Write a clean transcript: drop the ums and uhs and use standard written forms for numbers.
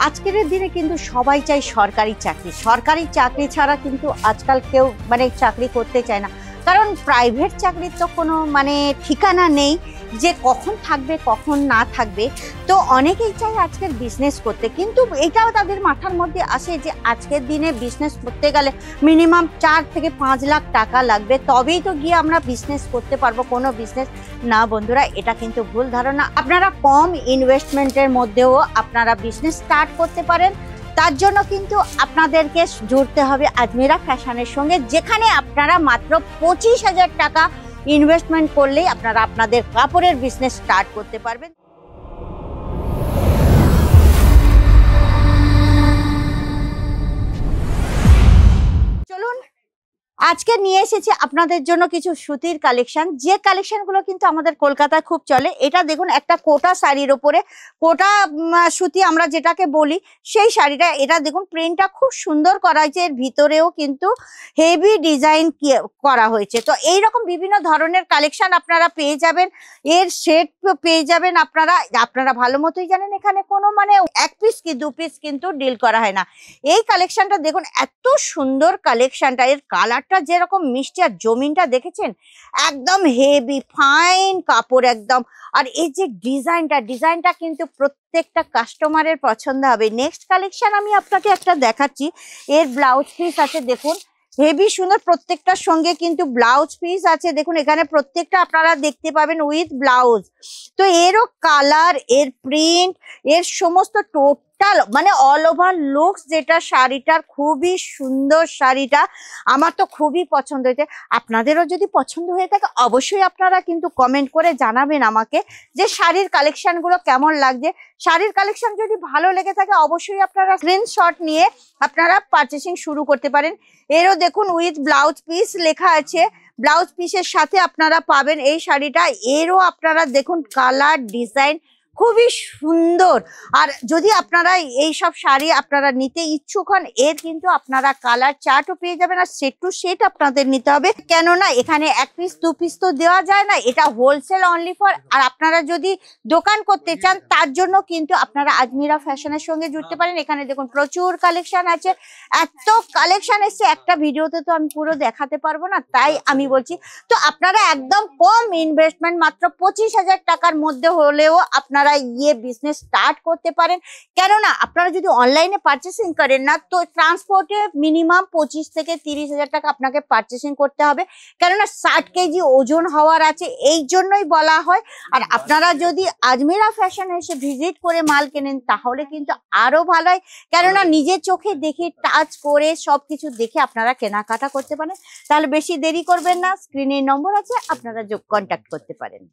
আজকের দিনে কিন্তু সবাই চায় সরকারি চাকরি। সরকারি চাকরি ছাড়া কিন্তু আজকাল কেউ চাকরি করতে চায় না, কারণ প্রাইভেট চাকরির তো কোনো ঠিকানা নেই যে কখন থাকবে কখন না থাকবে। তো অনেকেই চায় আজকের বিজনেস করতে, কিন্তু এটাও তাদের মাথার মধ্যে আসে যে আজকের দিনে বিজনেস করতে গেলে মিনিমাম 4 থেকে 5 লাখ টাকা লাগবে, তবেই তো গিয়ে আমরা বিজনেস করতে পারবো কোনো বিজনেস। না বন্ধুরা, এটা কিন্তু ভুল ধারণা। আপনারা কম ইনভেস্টমেন্টের মধ্যেও আপনারা বিজনেস স্টার্ট করতে পারেন। তার জন্য কিন্তু আপনাদেরকে জুড়তে হবে আজমিরা ফ্যাশনের সঙ্গে, যেখানে আপনারা মাত্র 25,000 টাকা ইনভেস্টমেন্ট করলেই আপনারা আপনাদের কাপড়ের বিজনেস স্টার্ট করতে পারবেন। চলুন, আজকে নিয়ে এসেছি আপনাদের জন্য কিছু সুতির কালেকশন, যে কালেকশনগুলো কিন্তু আমাদের কলকাতায় খুব চলে। এটা দেখুন, একটা কোটা শাড়ির ওপরে কোটা সুতি আমরা যেটাকে বলি, সেই শাড়িটা। এটা দেখুন, প্রিন্টটা খুব সুন্দর করা হয়েছে, এর ভিতরেও কিন্তু হেভি ডিজাইন করা হয়েছে। তো এইরকম বিভিন্ন ধরনের কালেকশন আপনারা পেয়ে যাবেন, এর সেট পেয়ে যাবেন। আপনারা ভালো মতোই জানেন এখানে কোনো এক পিস কি 2 পিস কিন্তু ডিল করা হয় না। এই কালেকশনটা দেখুন, এত সুন্দর কালেকশনটা, এর কালারটা যেরকম মিষ্টি, আর জমিনটা দেখেছেন একদম হেভি ফাইন কাপড় একদম। আর এই যে ডিজাইনটা কিন্তু প্রত্যেকটা কাস্টমারের পছন্দ হবে। নেক্সট কালেকশন আমি আপনাকে একটা দেখাচ্ছি, এর ব্লাউজ পিস আছে দেখুন, হেভি সুন্দর। প্রত্যেকটার সঙ্গে কিন্তু ব্লাউজ পিস আছে দেখুন, এখানে প্রত্যেকটা আপনারা দেখতে পাবেন উইথ ব্লাউজ। তো এরও কালার, এর প্রিন্ট, এর সমস্ত টোটাল অল ওভার লুকস, যেটা শাড়িটার খুবই সুন্দর। শাড়িটা আমার তো খুবই পছন্দ হয়েছে। আপনাদেরও যদি পছন্দ হয়ে থাকে অবশ্যই আপনারা কিন্তু কমেন্ট করে জানাবেন আমাকে যে শাড়ির কালেকশনগুলো কেমন লাগছে। শাড়ির কালেকশন যদি ভালো লেগে থাকে অবশ্যই আপনারা স্ক্রিনশট নিয়ে আপনারা পারচেসিং শুরু করতে পারেন। এরও দেখুন উইথ ব্লাউজ পিস লেখা আছে, ব্লাউজ পিসের সাথে আপনারা পাবেন এই শাড়িটা। এরও আপনারা দেখুন কালার, ডিজাইন খুবই সুন্দর। আর যদি আপনারা এই সব শাড়ি আপনারা নিতে ইচ্ছুক হন, এর কিন্তু আপনারা কালার চার্টও পেয়ে যাবেন, আর সেট টু সেট আপনাদের নিতে হবে, কেননা এখানে 1 পিস 2 পিস তো দেওয়া যায় না, এটা হোলসেল অনলি ফর। আর আপনারা যদি দোকান করতে চান তার জন্য কিন্তু আপনারা আজমিরা ফ্যাশনের সঙ্গে জুড়তে পারেন। এখানে দেখুন প্রচুর কালেকশন আছে, এত কালেকশন এসছে একটা ভিডিওতে তো আমি পুরো দেখাতে পারবো না, তাই আমি বলছি। তো আপনারা একদম কম ইনভেস্টমেন্ট, মাত্র 25,000 টাকার মধ্যে হলেও আপনারা গিয়ে বিজনেস স্টার্ট করতে পারেন। কেননা আপনারা যদি অনলাইনে পারচেসিং করেন না, তো ট্রান্সপোর্টে মিনিমাম 25 থেকে 30,000 টাকা আপনাকে পারচেসিং করতে হবে, কেননা 60 কেজি ওজন হওয়ার আছে, এই জন্যই বলা হয়। আর আপনারা যদি আজমিরা ফ্যাশন এসে ভিজিট করে মাল কেনেন তাহলে কিন্তু আরো ভালো হয়, কেননা নিজের চোখে দেখে টাচ করে সবকিছু দেখে আপনারা কেনাকাটা করতে পারেন। তাহলে বেশি দেরি করবেন না, স্ক্রিনের নম্বর আছে, আপনারা কন্ট্যাক্ট করতে পারেন।